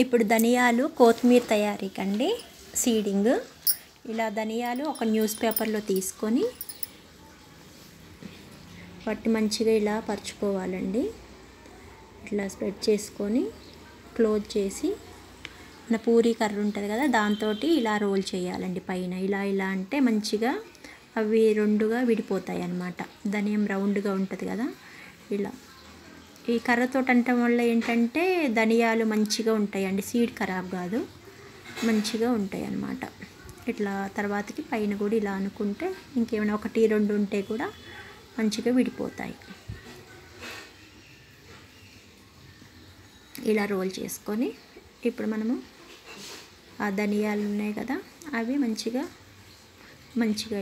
ఇప్పుడు ధనియాలు కొత్తిమీర తయారీకండి సీడింగ్. ఇలా ధనియాలు ఒక న్యూస్ పేపర్లో తీసుకొని వాటిని మంచిగా ఇలా పరుచుకోవాలండి. ఇట్లా స్ప్రెడ్ చేసుకొని క్లోజ్ చేసి మన పూరీ కర్ర ఉంటుంది కదా, దాంతో ఇలా రోల్ చేయాలండి పైన. ఇలా ఇలా అంటే మంచిగా అవి రెండుగా విడిపోతాయి అన్నమాట. ధనియం రౌండ్గా ఉంటుంది కదా, ఇలా ఈ కర్రతో అంటం వల్ల ఏంటంటే ధనియాలు మంచిగా ఉంటాయండి, సీడ్ ఖరాబ్ కాదు, మంచిగా ఉంటాయి అన్నమాట. ఇట్లా తర్వాతకి పైన కూడా ఇలా అనుకుంటే ఇంకేమైనా 1, 2 ఉంటే కూడా మంచిగా విడిపోతాయి. ఇలా రోల్ చేసుకొని ఇప్పుడు మనము ఆ ధనియాలు ఉన్నాయి కదా, అవి మంచిగా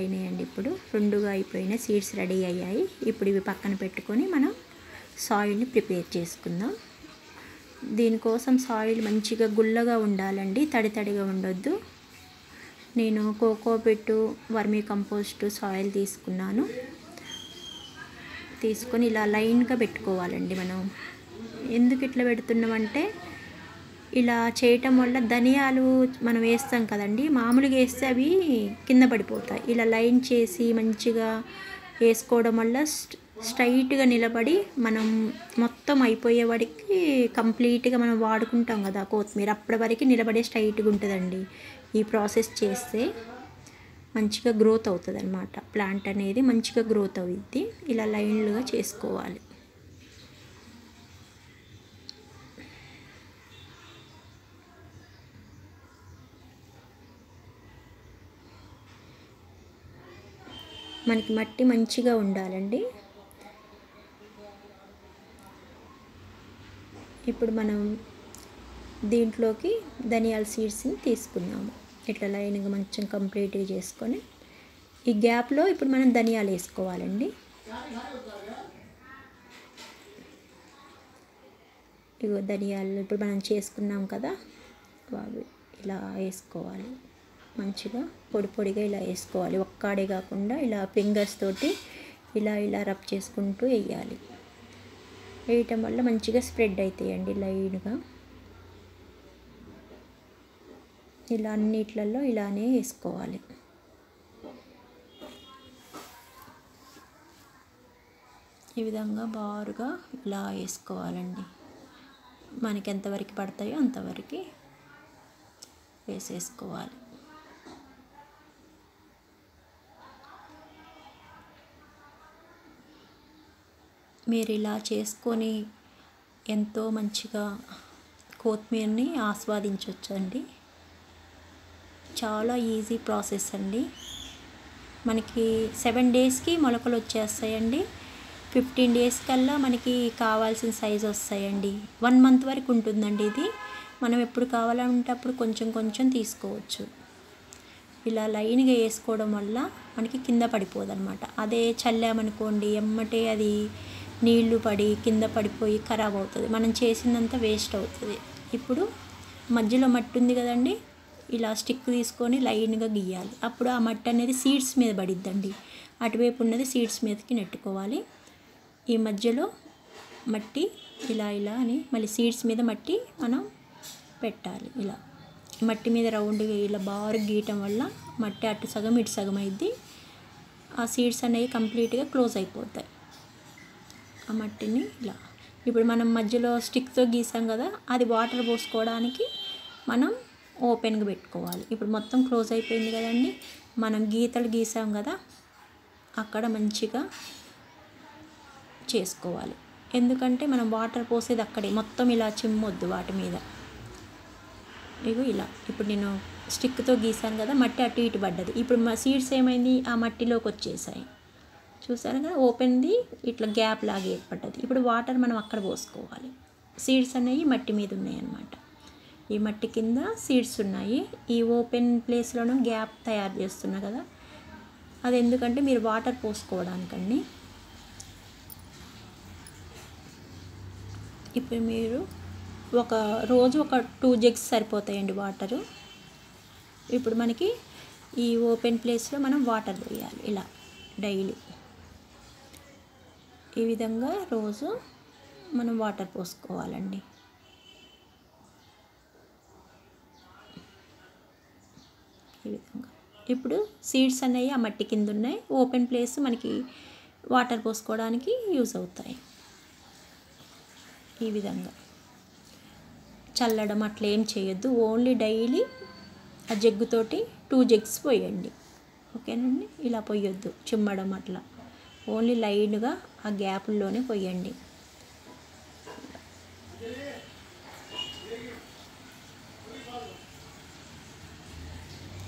అయినాయండి. ఇప్పుడు రెండుగా అయిపోయినాయి, సీడ్స్ రెడీ అయ్యాయి. ఇప్పుడు ఇవి పక్కన పెట్టుకొని మనం సాయిల్ని ప్రిపేర్ చేసుకుందాం. దీనికోసం సాయిల్ మంచిగా గుల్లగా ఉండాలండి, తడిగా ఉండొద్దు. నేను కోకోపిట్, వర్మీ కంపోస్ట్ సాయిల్ తీసుకున్నాను. తీసుకొని ఇలా లైన్గా పెట్టుకోవాలండి. మనం ఎందుకు ఇట్లా పెడుతున్నామంటే ఇలా చేయటం వల్ల ధనియాలు మనం వేస్తాం కదండి, మామూలుగా వేస్తే అవి కింద పడిపోతాయి. ఇలా లైన్ చేసి మంచిగా వేసుకోవడం వల్ల స్ట్రైట్గా నిలబడి మనం మొత్తం అయిపోయే వాడికి కంప్లీట్గా మనం వాడుకుంటాం కదా కొత్తిమీర, అప్పటి వరకు నిలబడే స్ట్రైట్గా ఉంటుందండి. ఈ ప్రాసెస్ చేస్తే మంచిగా గ్రోత్ అవుతుంది అన్నమాట. ప్లాంట్ అనేది మంచిగా గ్రోత్ అవుద్ది. ఇలా లైన్లుగా చేసుకోవాలి. మనకి మట్టి మంచిగా ఉండాలండి. ఇప్పుడు మనం దీంట్లోకి ధనియాల సీడ్స్ని తీసుకున్నాము. ఇట్లా లైన్గా మంచిగా కంప్లీట్గా చేసుకొని ఈ గ్యాప్లో ఇప్పుడు మనం ధనియాలు వేసుకోవాలండి. ఇగో ధనియాలు ఇప్పుడు మనం చేసుకున్నాం కదా, అవి ఇలా వేసుకోవాలి. మంచిగా పొడిగా ఇలా వేసుకోవాలి. ఒక్కడే కాకుండా ఇలా ఫింగర్స్ తోటి ఇలా రబ్ చేసుకుంటూ వేయాలి. వేయటం వల్ల మంచిగా స్ప్రెడ్ అవుతాయండి లైన్గా. ఇలా అన్నిట్లలో ఇలానే వేసుకోవాలి. ఈ విధంగా బారుగా ఇలా వేసుకోవాలండి. మనకి ఎంతవరకు పడతాయో అంతవరకు వేసేసుకోవాలి. మీరు ఇలా చేసుకొని ఎంతో మంచిగా కొత్తిమీరని ఆస్వాదించవచ్చండి. చాలా ఈజీ ప్రాసెస్ అండి. మనకి 7 డేస్కి మొలకలు వచ్చేస్తాయండి. 15 డేస్ కల్లా మనకి కావాల్సిన సైజు వస్తాయండి. 1 మంత్ వరకు ఉంటుందండి ఇది. మనం ఎప్పుడు కావాలంటే అప్పుడు కొంచెం తీసుకోవచ్చు. ఇలా లైన్గా వేసుకోవడం వల్ల మనకి కింద పడిపోదన్నమాట. అదే చల్లామనుకోండి ఎమ్మటే అది నీళ్లు పడి కింద పడిపోయి ఖరాబ్ అవుతుంది, మనం చేసిందంతా వేస్ట్ అవుతుంది. ఇప్పుడు మధ్యలో మట్టి ఉంది కదండి, ఇలా స్టిక్ తీసుకొని లైన్గా గీయాలి. అప్పుడు ఆ మట్టి అనేది సీడ్స్ మీద పడిద్దండి. అటువైపు ఉన్నది సీడ్స్ మీదకి నెట్టుకోవాలి. ఈ మధ్యలో మట్టి ఇలా అని మళ్ళీ సీడ్స్ మీద మట్టి మనం పెట్టాలి. ఇలా మట్టి మీద రౌండ్గా ఇలా బాగా గీయటం వల్ల మట్టి అటు సగం ఇటు సగం అయింది. ఆ సీడ్స్ అనేవి కంప్లీట్గా క్లోజ్ అయిపోతాయి. ఆ మట్టిని ఇలా ఇప్పుడు మనం మధ్యలో స్టిక్తో గీసాం కదా, అది వాటర్ పోసుకోవడానికి మనం ఓపెన్గా పెట్టుకోవాలి. ఇప్పుడు మొత్తం క్లోజ్ అయిపోయింది కదండి, మనం గీతలు గీసాం కదా అక్కడ మంచిగా చేసుకోవాలి. ఎందుకంటే మనం వాటర్ పోసేది అక్కడే, మొత్తం ఇలా చిమ్మొద్దు వాటి మీద. ఇగో ఇలా ఇప్పుడు నేను స్టిక్తో గీసాను కదా, మట్టి అటు ఇటు పడ్డది. ఇప్పుడు మా సీడ్స్ ఏమైంది, ఆ మట్టిలోకి వచ్చేసాయి. చూసారు కదా, ఓపెన్ది ఇట్లా గ్యాప్ లాగా ఏర్పడ్డది. ఇప్పుడు వాటర్ మనం అక్కడ పోసుకోవాలి. సీడ్స్ అనేవి మట్టి మీద ఉన్నాయి అన్నమాట. ఈ మట్టి కింద సీడ్స్ ఉన్నాయి. ఈ ఓపెన్ ప్లేస్లోనూ గ్యాప్ తయారు చేస్తున్నా కదా, అది ఎందుకంటే మీరు వాటర్ పోసుకోవడానికండి. ఇప్పుడు మీరు రోజు ఒక 2 జగ్స్ సరిపోతాయండి వాటరు. ఇప్పుడు మనకి ఈ ఓపెన్ ప్లేస్లో మనం వాటర్ పోయాలి ఇలా డైలీ. ఈ విధంగా రోజు మనం వాటర్ పోసుకోవాలండి. ఇప్పుడు సీడ్స్ అనేవి ఆ మట్టి కింద ఉన్నాయి. ఓపెన్ ప్లేస్ మనకి వాటర్ పోసుకోవడానికి యూజ్ అవుతాయి. ఈ విధంగా చల్లడం అట్లా ఏం చేయొద్దు. ఓన్లీ డైలీ ఆ జగ్గుతోటి 2 జగ్స్ పోయండి. ఓకేనండి. ఇలా పోయొద్దు చిమ్మడం అట్లా. ఓన్లీ లైన్గా ఆ గ్యాప్లోనే పోయండి.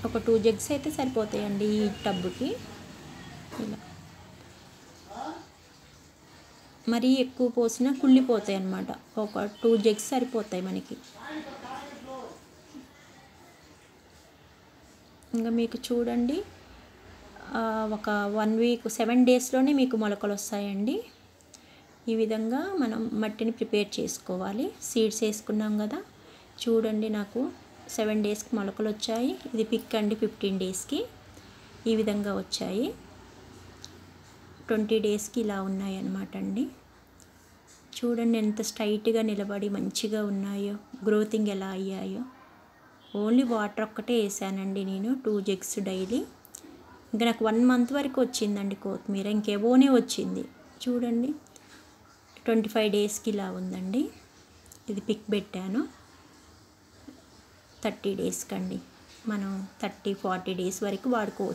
ఒక 2 జగ్స్ అయితే సరిపోతాయండి ఈ టబ్బుకి. ఇలా మరీ ఎక్కువ పోసినా కుళ్ళిపోతాయి అన్నమాట. ఒక 2 జగ్స్ సరిపోతాయి మనకి. ఇంకా మీకు చూడండి ఒక 1 వీక్ 7 డేస్లోనే మీకు మొలకలు వస్తాయండి. ఈ విధంగా మనం మట్టిని ప్రిపేర్ చేసుకోవాలి. సీడ్స్ వేసుకున్నాం కదా, చూడండి నాకు 7 డేస్కి మొలకలు వచ్చాయి. ఇది పిక్ అండి 15 డేస్కి ఈ విధంగా వచ్చాయి. 20 డేస్కి ఇలా ఉన్నాయి అన్నమాట అండి. చూడండి ఎంత స్ట్రైట్గా నిలబడి మంచిగా ఉన్నాయో, గ్రోతింగ్ ఎలా అయ్యాయో. ఓన్లీ వాటర్ ఒక్కటే వేసానండి నేను 2 జగ్స్ డైలీ. ఇంకా నాకు 1 మంత్ వరకు వచ్చిందండి కొత్తిమీర. ఇంకేవోనే వచ్చింది చూడండి. 25 డేస్కి ఇలా ఉందండి. ఇది పిక్ పెట్టాను. 30 డేస్కి అండి. మనం 30-40 డేస్ వరకు వాడుకోవచ్చు.